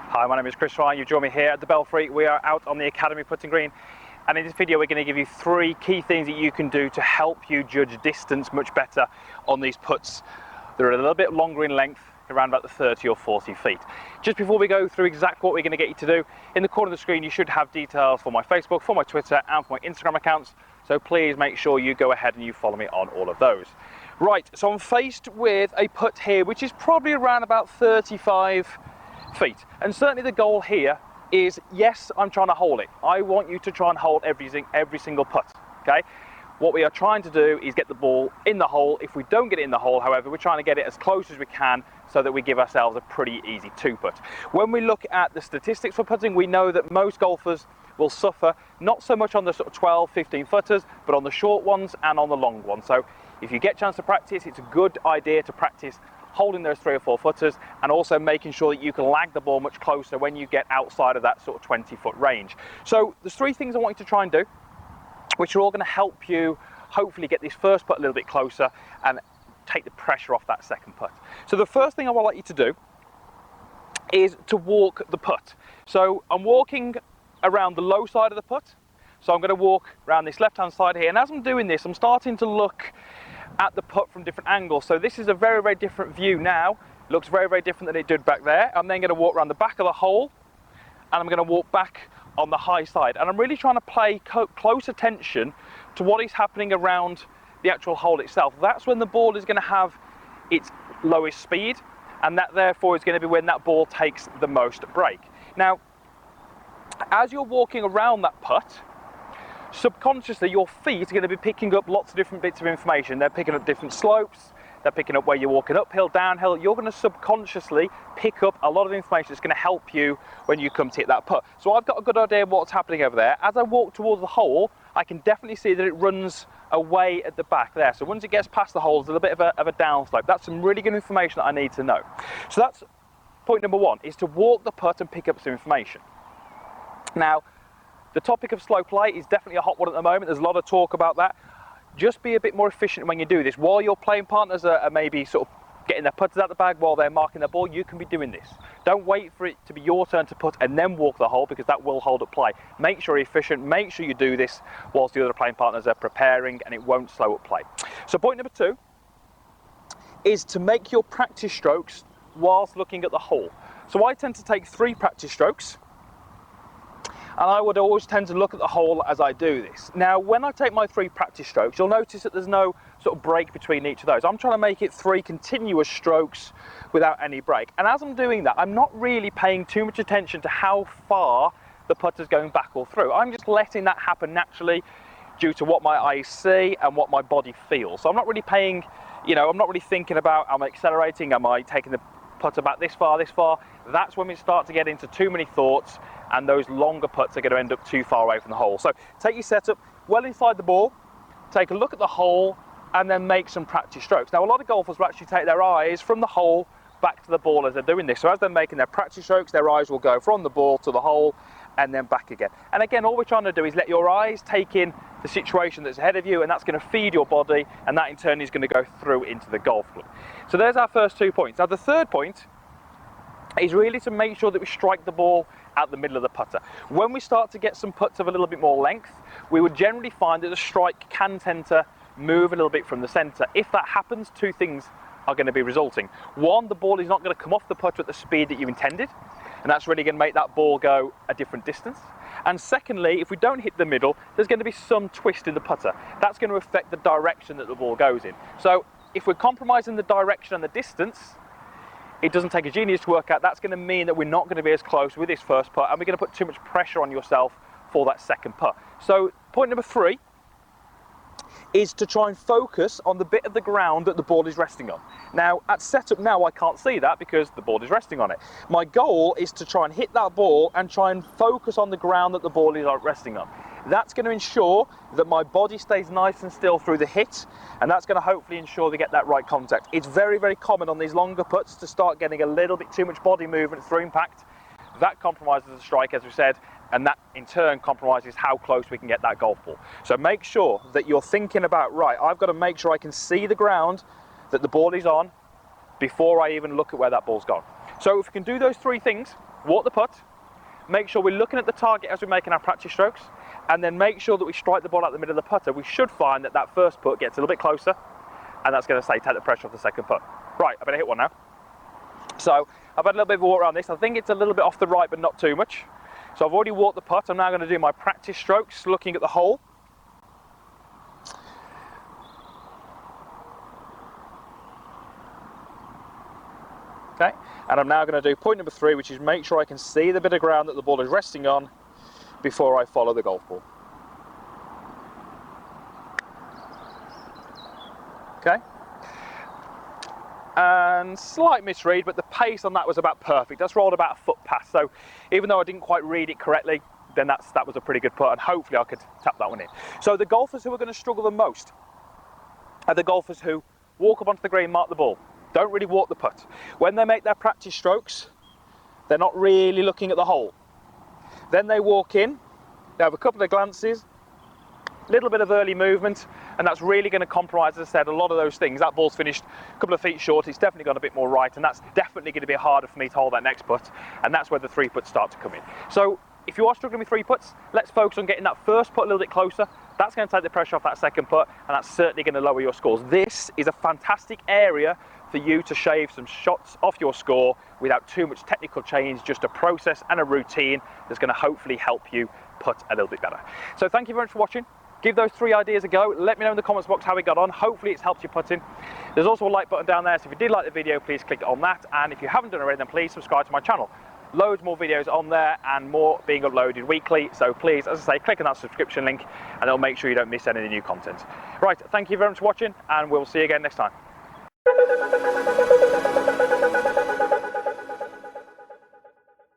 Hi, my name is Chris Ryan. You join me here at the Belfry. We are out on the Academy putting green, and in this video we're going to give you 3 key things that you can do to help you judge distance much better on these putts. They're a little bit longer in length, around about the 30 or 40 feet. Just before we go through exactly what we're going to get you to do, in the corner of the screen you should have details for my Facebook, for my Twitter and for my Instagram accounts, so please make sure you go ahead and you follow me on all of those. Right, so I'm faced with a putt here which is probably around about 35 feet, and certainly the goal here is, yes, I'm trying to hold it. I want you to try and hold every single putt, okay? What we are trying to do is get the ball in the hole. If we don't get it in the hole, however, we're trying to get it as close as we can so that we give ourselves a pretty easy 2-putt. When we look at the statistics for putting, we know that most golfers will suffer, not so much on the sort of 12, 15 footers, but on the short ones and on the long ones. So if you get a chance to practice, it's a good idea to practice holding those 3 or 4 footers, and also making sure that you can lag the ball much closer when you get outside of that sort of 20-foot range. So there's 3 things I want you to try and do, which are all going to help you hopefully get this first putt a little bit closer and take the pressure off that second putt. So the first thing I would like you to do is to walk the putt. So I'm walking around the low side of the putt. So I'm going to walk around this left-hand side here, and as I'm doing this, I'm starting to look at the putt from different angles. So this is a very, very different view now. It looks very, very different than it did back there. I'm then going to walk around the back of the hole, and I'm going to walk back on the high side. And I'm really trying to pay close attention to what is happening around the actual hole itself. That's when the ball is going to have its lowest speed, and that therefore is going to be when that ball takes the most break. Now, as you're walking around that putt, subconsciously your feet are going to be picking up lots of different bits of information. They're picking up different slopes, they're picking up where you're walking uphill, downhill. You're going to subconsciously pick up a lot of information that's going to help you when you come to hit that putt. So I've got a good idea of what's happening over there. As I walk towards the hole, I can definitely see that it runs away at the back there. So once it gets past the hole, there's a little bit of a downslope. That's some really good information that I need to know. So that's point number 1, is to walk the putt and pick up some information. Now, the topic of slow play is definitely a hot one at the moment. There's a lot of talk about that. Just be a bit more efficient when you do this. While your playing partners are maybe sort of getting their putters out the bag while they're marking their ball, you can be doing this. Don't wait for it to be your turn to putt and then walk the hole, because that will hold up play. Make sure you're efficient. Make sure you do this whilst the other playing partners are preparing, and it won't slow up play. So point number 2 is to make your practice strokes whilst looking at the hole. So I tend to take 3 practice strokes, and I would always tend to look at the hole as I do this. Now, when I take my 3 practice strokes, you'll notice that there's no sort of break between each of those. I'm trying to make it 3 continuous strokes without any break. And as I'm doing that, I'm not really paying too much attention to how far the putter's going back or through. I'm just letting that happen naturally due to what my eyes see and what my body feels. So I'm not really paying, I'm not really thinking about, am I accelerating, am I taking the putter back this far, this far. That's when we start to get into too many thoughts, and those longer putts are going to end up too far away from the hole. So take your setup well inside the ball, take a look at the hole, and then make some practice strokes. Now, a lot of golfers will actually take their eyes from the hole back to the ball as they're doing this. So as they're making their practice strokes, their eyes will go from the ball to the hole and then back again. And again, all we're trying to do is let your eyes take in the situation that's ahead of you, and that's going to feed your body, and that in turn is going to go through into the golf club. So there's our first 2 points. Now, the third point is really to make sure that we strike the ball at the middle of the putter. When we start to get some putts of a little bit more length, we would generally find that the strike can tend to move a little bit from the centre. If that happens, 2 things are going to be resulting. 1, the ball is not going to come off the putter at the speed that you intended, and that's really going to make that ball go a different distance. And secondly, if we don't hit the middle, there's going to be some twist in the putter. That's going to affect the direction that the ball goes in. So if we're compromising the direction and the distance, it doesn't take a genius to work out. That's going to mean that we're not going to be as close with this first putt, and we're going to put too much pressure on yourself for that second putt. So point number 3 is to try and focus on the bit of the ground that the ball is resting on. Now, at setup now, I can't see that because the ball is resting on it. My goal is to try and hit that ball and try and focus on the ground that the ball is resting on. That's going to ensure that my body stays nice and still through the hit, and that's going to hopefully ensure we get that right contact. It's very, very common on these longer putts to start getting a little bit too much body movement through impact. That compromises the strike, as we said, and that in turn compromises how close we can get that golf ball. So make sure that you're thinking about, right, I've got to make sure I can see the ground that the ball is on before I even look at where that ball's gone. So if we can do those three things, walk the putt, make sure we're looking at the target as we're making our practice strokes, and then make sure that we strike the ball out the middle of the putter, we should find that that first putt gets a little bit closer, and that's going to say take the pressure off the second putt. Right, I better hit one now. So I've had a little bit of a walk around this. I think it's a little bit off the right, but not too much. So I've already walked the putt. I'm now going to do my practice strokes, looking at the hole. Okay, and I'm now going to do point number 3, which is make sure I can see the bit of ground that the ball is resting on before I follow the golf ball. Okay, and slight misread, but the pace on that was about perfect. That's rolled about a foot past, so even though I didn't quite read it correctly, then that was a pretty good putt, and hopefully I could tap that one in. So the golfers who are going to struggle the most are the golfers who walk up onto the green, mark the ball, don't really walk the putt. When they make their practice strokes, they're not really looking at the hole. Then they walk in, they have a couple of glances, little bit of early movement, and that's really going to compromise, as I said, a lot of those things. That ball's finished a couple of feet short, it's definitely gone a bit more right, and that's definitely going to be harder for me to hold that next putt, and that's where the 3 putts start to come in. So if you are struggling with 3 putts, let's focus on getting that first putt a little bit closer. That's going to take the pressure off that second putt, and that's certainly going to lower your scores. This is a fantastic area for you to shave some shots off your score without too much technical change, just a process and a routine that's going to hopefully help you putt a little bit better. So thank you very much for watching. Give those 3 ideas a go. Let me know in the comments box how it got on. Hopefully it's helped you putting. There's also a like button down there, so if you did like the video, please click on that, and if you haven't done already, then please subscribe to my channel. Loads more videos on there and more being uploaded weekly, so please, as I say, click on that subscription link and it'll make sure you don't miss any of the new content. Right, thank you very much for watching, and we'll see you again next time.